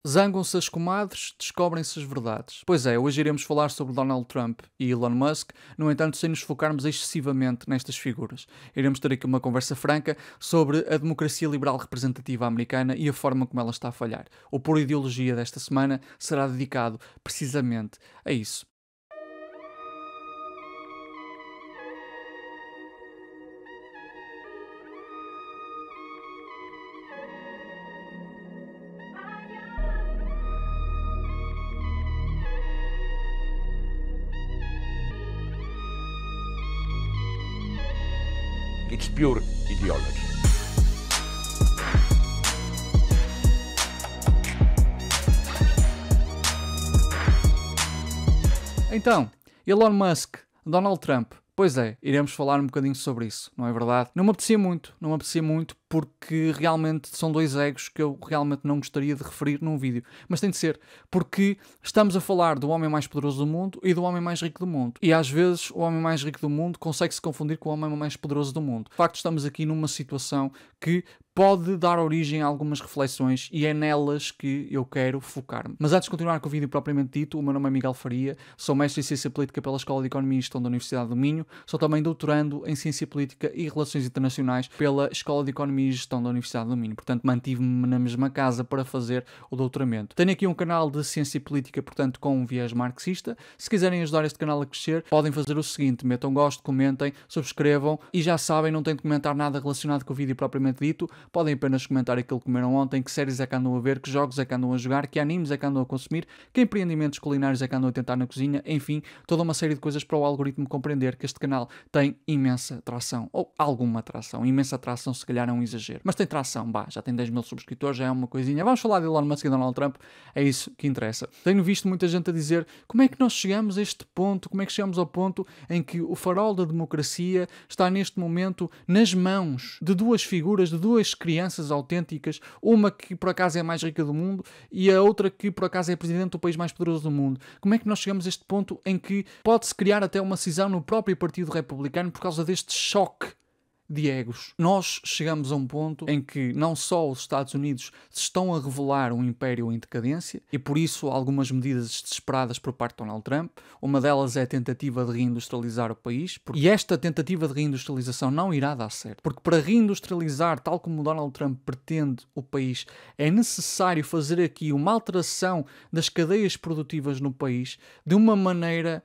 Zangam-se as comadres, descobrem-se as verdades. Pois é, hoje iremos falar sobre Donald Trump e Elon Musk, no entanto, sem nos focarmos excessivamente nestas figuras. Iremos ter aqui uma conversa franca sobre a democracia liberal representativa americana e a forma como ela está a falhar. O Pura Ideologia desta semana será dedicado precisamente a isso. It's pure ideology. Então, Elon Musk, Donald Trump. Pois é, iremos falar um bocadinho sobre isso, não é verdade? Não me apetecia muito porque realmente são dois egos que eu realmente não gostaria de referir num vídeo. Mas tem de ser, porque estamos a falar do homem mais poderoso do mundo e do homem mais rico do mundo. E às vezes o homem mais rico do mundo consegue se confundir com o homem mais poderoso do mundo. De facto, estamos aqui numa situação que pode dar origem a algumas reflexões e é nelas que eu quero focar-me. Mas antes de continuar com o vídeo propriamente dito, o meu nome é Miguel Faria, sou mestre em Ciência Política pela Escola de Economia e Gestão da Universidade do Minho, sou também doutorando em Ciência Política e Relações Internacionais pela Escola de Economia e Gestão da Universidade do Minho. Portanto, mantive-me na mesma casa para fazer o doutoramento. Tenho aqui um canal de Ciência Política, portanto, com um viés marxista. Se quiserem ajudar este canal a crescer, podem fazer o seguinte, metam gosto, comentem, subscrevam e já sabem, não têm de comentar nada relacionado com o vídeo propriamente dito, podem apenas comentar aquilo que comeram ontem, que séries é que andam a ver, que jogos é que andam a jogar, que animes é que andam a consumir, que empreendimentos culinários é que andam a tentar na cozinha, enfim, toda uma série de coisas para o algoritmo compreender que este canal tem imensa tração, ou alguma tração, imensa tração se calhar é um exagero, mas tem tração, já tem 10 mil subscritores, já é uma coisinha. Vamos falar de Elon Musk e Donald Trump, é isso que interessa. Tenho visto muita gente a dizer como é que nós chegamos a este ponto, como é que chegamos ao ponto em que o farol da democracia está neste momento nas mãos de duas figuras, de duas crianças autênticas, uma que por acaso é a mais rica do mundo e a outra que por acaso é presidente do país mais poderoso do mundo. Como é que nós chegamos a este ponto em que pode-se criar até uma cisão no próprio Partido Republicano por causa deste choque de egos? Nós chegamos a um ponto em que não só os Estados Unidos se estão a revelar um império em decadência e por isso algumas medidas desesperadas por parte de Donald Trump. Uma delas é a tentativa de reindustrializar o país e esta tentativa de reindustrialização não irá dar certo, porque para reindustrializar, tal como Donald Trump pretende o país, é necessário fazer aqui uma alteração das cadeias produtivas no país de uma maneira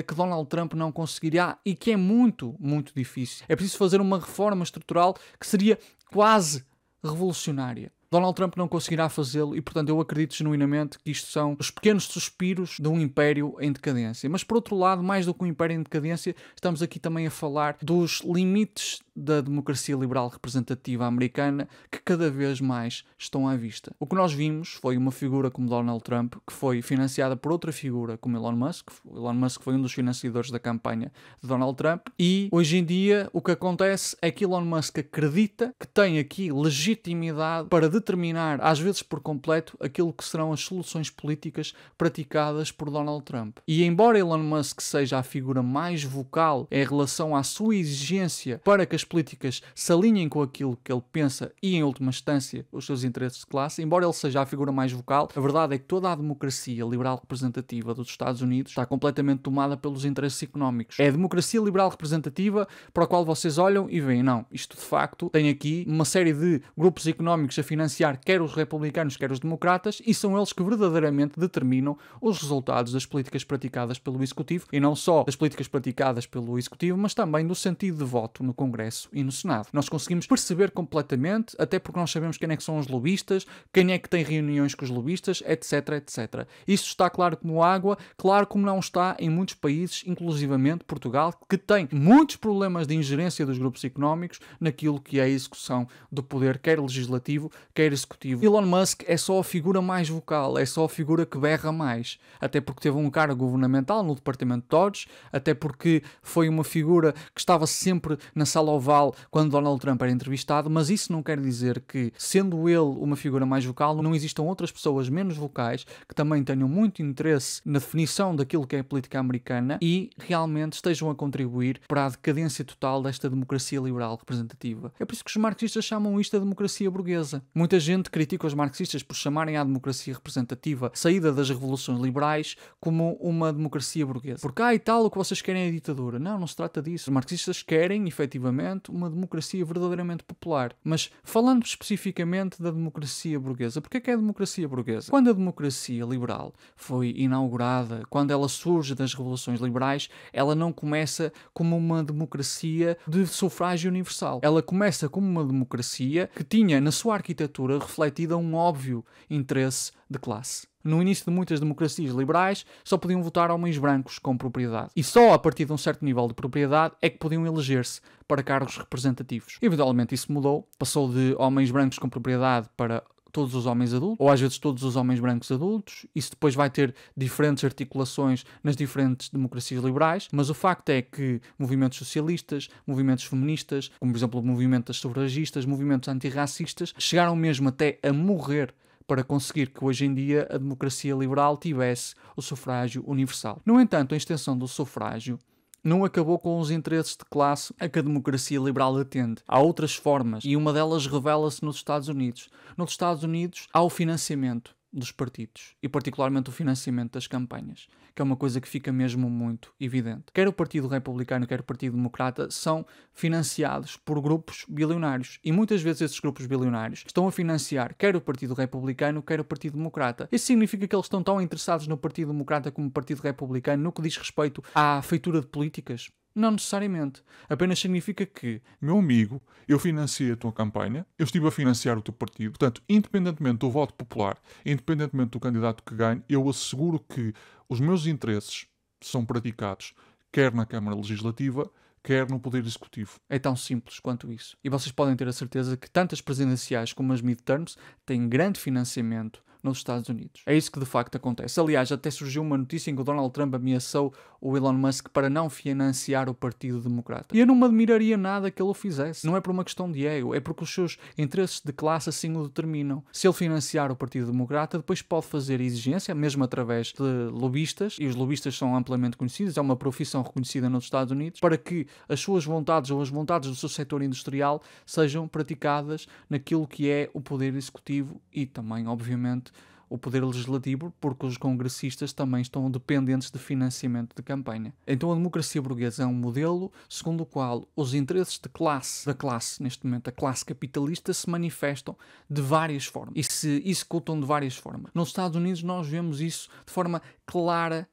que Donald Trump não conseguirá e que é muito difícil. É preciso fazer uma reforma estrutural que seria quase revolucionária. Donald Trump não conseguirá fazê-lo e, portanto, eu acredito genuinamente que isto são os pequenos suspiros de um império em decadência. Mas, por outro lado, mais do que um império em decadência, estamos aqui também a falar dos limites da democracia liberal representativa americana que cada vez mais estão à vista. O que nós vimos foi uma figura como Donald Trump, que foi financiada por outra figura como Elon Musk. Elon Musk foi um dos financiadores da campanha de Donald Trump e, hoje em dia, o que acontece é que Elon Musk acredita que tem aqui legitimidade para determinar, às vezes por completo, aquilo que serão as soluções políticas praticadas por Donald Trump. E embora Elon Musk seja a figura mais vocal em relação à sua exigência para que as políticas se alinhem com aquilo que ele pensa e, em última instância, os seus interesses de classe, embora ele seja a figura mais vocal, a verdade é que toda a democracia liberal representativa dos Estados Unidos está completamente tomada pelos interesses económicos. É a democracia liberal representativa para a qual vocês olham e veem, não, isto de facto tem aqui uma série de grupos económicos a financiar quer os republicanos, quer os democratas, e são eles que verdadeiramente determinam os resultados das políticas praticadas pelo Executivo, e não só das políticas praticadas pelo Executivo, mas também do sentido de voto no Congresso e no Senado. Nós conseguimos perceber completamente, até porque nós sabemos quem é que são os lobistas, quem é que tem reuniões com os lobistas, etc, etc. Isso está claro como água, claro como não está em muitos países, inclusivamente Portugal, que tem muitos problemas de ingerência dos grupos económicos naquilo que é a execução do poder, quer legislativo, quer executivo. Elon Musk é só a figura mais vocal, é só a figura que berra mais, até porque teve um cargo governamental no departamento de Dodge, até porque foi uma figura que estava sempre na sala oval quando Donald Trump era entrevistado, mas isso não quer dizer que, sendo ele uma figura mais vocal, não existam outras pessoas menos vocais que também tenham muito interesse na definição daquilo que é a política americana e realmente estejam a contribuir para a decadência total desta democracia liberal representativa. É por isso que os marxistas chamam isto de democracia burguesa. Muita gente critica os marxistas por chamarem a democracia representativa saída das revoluções liberais como uma democracia burguesa. Porque e tal, o que vocês querem é a ditadura. Não se trata disso. Os marxistas querem, efetivamente, uma democracia verdadeiramente popular. Mas falando especificamente da democracia burguesa, porque é que é a democracia burguesa? Quando a democracia liberal foi inaugurada, quando ela surge das revoluções liberais, ela não começa como uma democracia de sufrágio universal. Ela começa como uma democracia que tinha na sua arquitetura refletida um óbvio interesse de classe. No início de muitas democracias liberais, só podiam votar homens brancos com propriedade. E só a partir de um certo nível de propriedade é que podiam eleger-se para cargos representativos. Eventualmente isso mudou, passou de homens brancos com propriedade para todos os homens adultos, ou às vezes todos os homens brancos adultos. Isso depois vai ter diferentes articulações nas diferentes democracias liberais, mas o facto é que movimentos socialistas, movimentos feministas, como por exemplo o movimento das sufragistas, movimentos antirracistas, chegaram mesmo até a morrer para conseguir que hoje em dia a democracia liberal tivesse o sufrágio universal. No entanto, a extensão do sufrágio não acabou com os interesses de classe a que a democracia liberal atende. Há outras formas e uma delas revela-se nos Estados Unidos. Nos Estados Unidos há o financiamento dos partidos e particularmente o financiamento das campanhas, que é uma coisa que fica mesmo muito evidente. Quer o Partido Republicano, quer o Partido Democrata são financiados por grupos bilionários e muitas vezes esses grupos bilionários estão a financiar quer o Partido Republicano, quer o Partido Democrata. Isso significa que eles estão tão interessados no Partido Democrata como no Partido Republicano no que diz respeito à feitura de políticas? Não necessariamente. Apenas significa que, meu amigo, eu financiei a tua campanha, eu estive a financiar o teu partido, portanto, independentemente do voto popular, independentemente do candidato que ganhe, eu asseguro que os meus interesses são praticados quer na Câmara Legislativa, quer no Poder Executivo. É tão simples quanto isso. E vocês podem ter a certeza que tanto as presidenciais como as midterms têm grande financiamento nos Estados Unidos. É isso que de facto acontece. Aliás, até surgiu uma notícia em que o Donald Trump ameaçou o Elon Musk para não financiar o Partido Democrata. E eu não me admiraria nada que ele o fizesse. Não é por uma questão de ego, é porque os seus interesses de classe assim o determinam. Se ele financiar o Partido Democrata, depois pode fazer exigência, mesmo através de lobistas, e os lobistas são amplamente conhecidos, é uma profissão reconhecida nos Estados Unidos, para que as suas vontades ou as vontades do seu setor industrial sejam praticadas naquilo que é o poder executivo e também, obviamente, o poder legislativo, porque os congressistas também estão dependentes de financiamento de campanha. Então a democracia burguesa é um modelo segundo o qual os interesses de classe, da classe, neste momento a classe capitalista, se manifestam de várias formas e se executam de várias formas. Nos Estados Unidos nós vemos isso de forma clara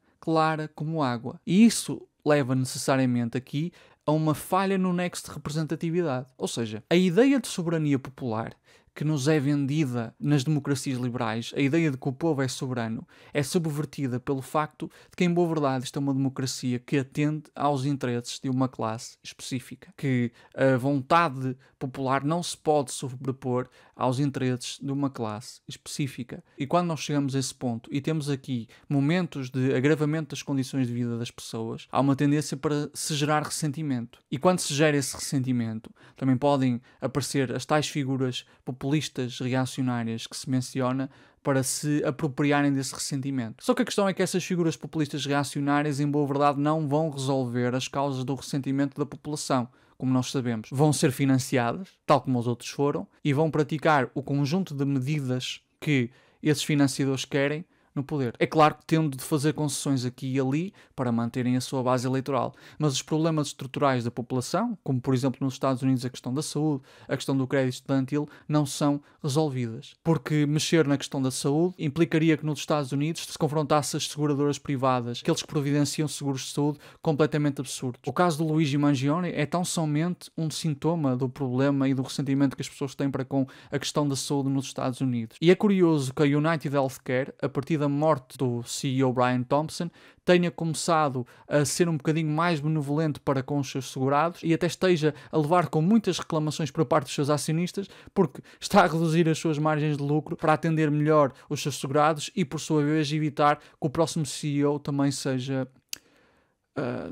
como água. E isso leva necessariamente aqui a uma falha no nexo de representatividade. Ou seja, a ideia de soberania popular que nos é vendida nas democracias liberais, a ideia de que o povo é soberano, é subvertida pelo facto de que, em boa verdade, isto é uma democracia que atende aos interesses de uma classe específica, que a vontade popular não se pode sobrepor aos interesses de uma classe específica. E quando nós chegamos a esse ponto e temos aqui momentos de agravamento das condições de vida das pessoas, há uma tendência para se gerar ressentimento. E quando se gera esse ressentimento, também podem aparecer as tais figuras populistas reacionárias que se menciona para se apropriarem desse ressentimento. Só que a questão é que essas figuras populistas reacionárias, em boa verdade, não vão resolver as causas do ressentimento da população, como nós sabemos. Vão ser financiadas, tal como os outros foram, e vão praticar o conjunto de medidas que esses financiadores querem no poder. É claro que tendo de fazer concessões aqui e ali para manterem a sua base eleitoral, mas os problemas estruturais da população, como por exemplo nos Estados Unidos a questão da saúde, a questão do crédito estudantil, não são resolvidas. Porque mexer na questão da saúde implicaria que nos Estados Unidos se confrontasse as seguradoras privadas, aqueles que providenciam seguros de saúde completamente absurdos. O caso do Luigi Mangione é tão somente um sintoma do problema e do ressentimento que as pessoas têm para com a questão da saúde nos Estados Unidos. E é curioso que a United Healthcare, a partir da morte do CEO Brian Thompson, tenha começado a ser um bocadinho mais benevolente para com os seus segurados e até esteja a levar com muitas reclamações por parte dos seus acionistas, porque está a reduzir as suas margens de lucro para atender melhor os seus segurados e, por sua vez, evitar que o próximo CEO também seja...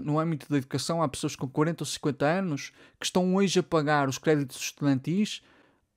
no âmbito da educação, há pessoas com 40 ou 50 anos que estão hoje a pagar os créditos estudantis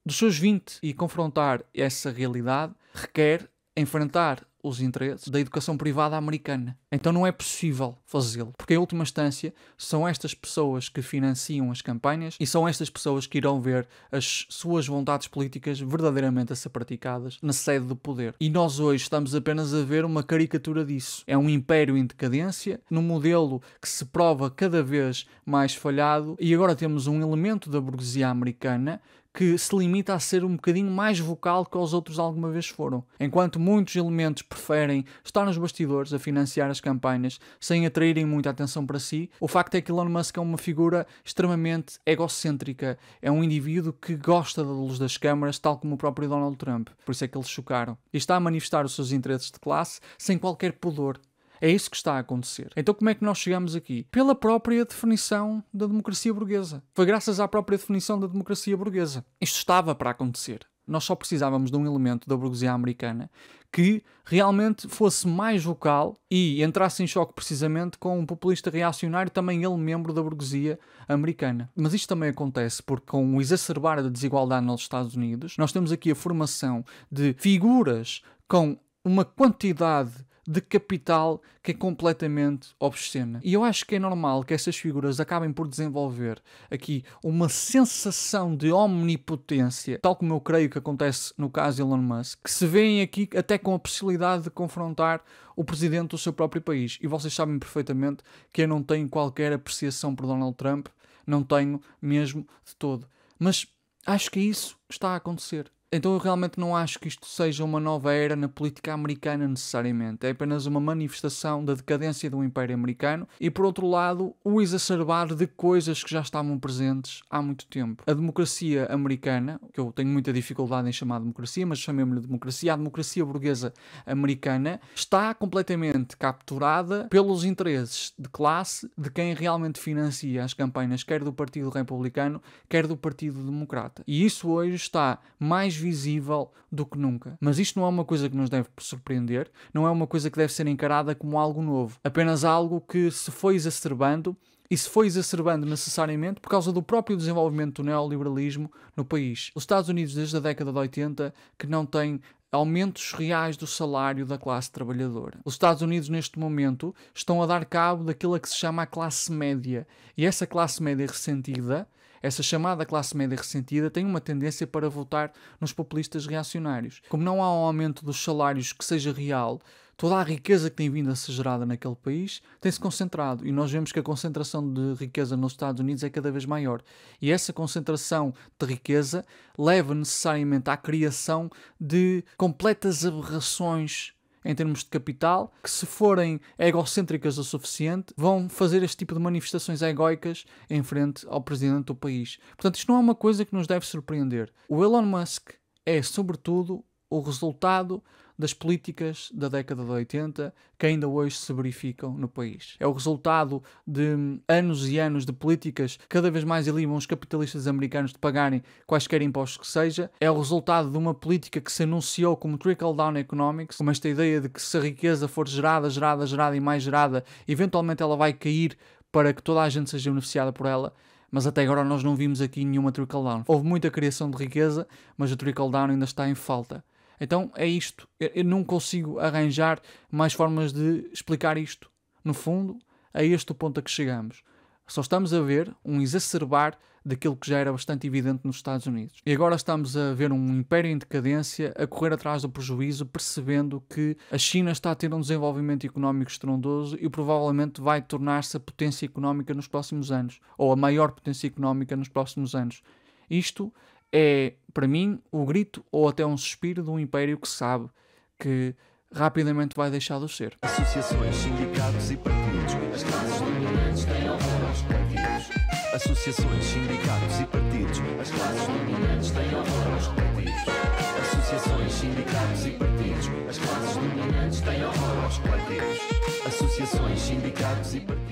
dos seus 20, e confrontar essa realidade requer enfrentar os interesses da educação privada americana. Então não é possível fazê-lo, porque em última instância são estas pessoas que financiam as campanhas e são estas pessoas que irão ver as suas vontades políticas verdadeiramente a ser praticadas na sede do poder. E nós hoje estamos apenas a ver uma caricatura disso. É um império em decadência, num modelo que se prova cada vez mais falhado, e agora temos um elemento da burguesia americana que se limita a ser um bocadinho mais vocal que os outros alguma vez foram. Enquanto muitos elementos preferem estar nos bastidores a financiar as campanhas sem atraírem muita atenção para si, o facto é que Elon Musk é uma figura extremamente egocêntrica. É um indivíduo que gosta da luz das câmaras, tal como o próprio Donald Trump. Por isso é que eles chocaram. E está a manifestar os seus interesses de classe sem qualquer pudor. É isso que está a acontecer. Então como é que nós chegamos aqui? Pela própria definição da democracia burguesa. Foi graças à própria definição da democracia burguesa. Isto estava para acontecer. Nós só precisávamos de um elemento da burguesia americana que realmente fosse mais vocal e entrasse em choque precisamente com um populista reacionário, também ele membro da burguesia americana. Mas isto também acontece porque, com o exacerbar da desigualdade nos Estados Unidos, nós temos aqui a formação de figuras com uma quantidade de capital que é completamente obscena. E eu acho que é normal que essas figuras acabem por desenvolver aqui uma sensação de omnipotência, tal como eu creio que acontece no caso de Elon Musk, que se vêem aqui até com a possibilidade de confrontar o presidente do seu próprio país. E vocês sabem perfeitamente que eu não tenho qualquer apreciação por Donald Trump, não tenho mesmo de todo. Mas acho que isso está a acontecer. Então eu realmente não acho que isto seja uma nova era na política americana necessariamente. É apenas uma manifestação da decadência do Império Americano e, por outro lado, o exacerbar de coisas que já estavam presentes há muito tempo. A democracia americana, que eu tenho muita dificuldade em chamar de democracia, mas chamemos-lhe democracia, a democracia burguesa americana está completamente capturada pelos interesses de classe de quem realmente financia as campanhas, quer do Partido Republicano, quer do Partido Democrata. E isso hoje está mais visível do que nunca. Mas isto não é uma coisa que nos deve surpreender, não é uma coisa que deve ser encarada como algo novo, apenas algo que se foi exacerbando, e se foi exacerbando necessariamente por causa do próprio desenvolvimento do neoliberalismo no país. Os Estados Unidos, desde a década de 80, que não têm aumentos reais do salário da classe trabalhadora. Os Estados Unidos, neste momento, estão a dar cabo daquilo a que se chama a classe média. E essa classe média ressentida, essa chamada classe média ressentida, tem uma tendência para votar nos populistas reacionários. Como não há um aumento dos salários que seja real, toda a riqueza que tem vindo a ser gerada naquele país tem-se concentrado. E nós vemos que a concentração de riqueza nos Estados Unidos é cada vez maior. E essa concentração de riqueza leva necessariamente à criação de completas aberrações em termos de capital, que, se forem egocêntricas o suficiente, vão fazer este tipo de manifestações egóicas em frente ao presidente do país. Portanto, isto não é uma coisa que nos deve surpreender. O Elon Musk é, sobretudo, o resultado das políticas da década de 80 que ainda hoje se verificam no país. É o resultado de anos e anos de políticas que cada vez mais ilibam os capitalistas americanos de pagarem quaisquer impostos que seja. É o resultado de uma política que se anunciou como trickle-down economics, como esta ideia de que se a riqueza for gerada e mais gerada, eventualmente ela vai cair para que toda a gente seja beneficiada por ela. Mas até agora nós não vimos aqui nenhuma trickle-down. Houve muita criação de riqueza, mas o trickle-down ainda está em falta. Então é isto. Eu não consigo arranjar mais formas de explicar isto. No fundo, é este o ponto a que chegamos. Só estamos a ver um exacerbar daquilo que já era bastante evidente nos Estados Unidos. E agora estamos a ver um império em decadência a correr atrás do prejuízo, percebendo que a China está a ter um desenvolvimento económico estrondoso e provavelmente vai tornar-se a potência económica nos próximos anos, ou a maior potência económica nos próximos anos. Isto é, para mim, o grito ou até um suspiro de um império que sabe que rapidamente vai deixar de ser. Associações, sindicatos e partidos. As classes dominantes têm horror aos coletivos. Associações, sindicatos e partidos. As classes dominantes têm horror aos coletivos. Associações, sindicatos e partidos. As classes dominantes têm horror aos coletivos. Associações, sindicatos e partidos.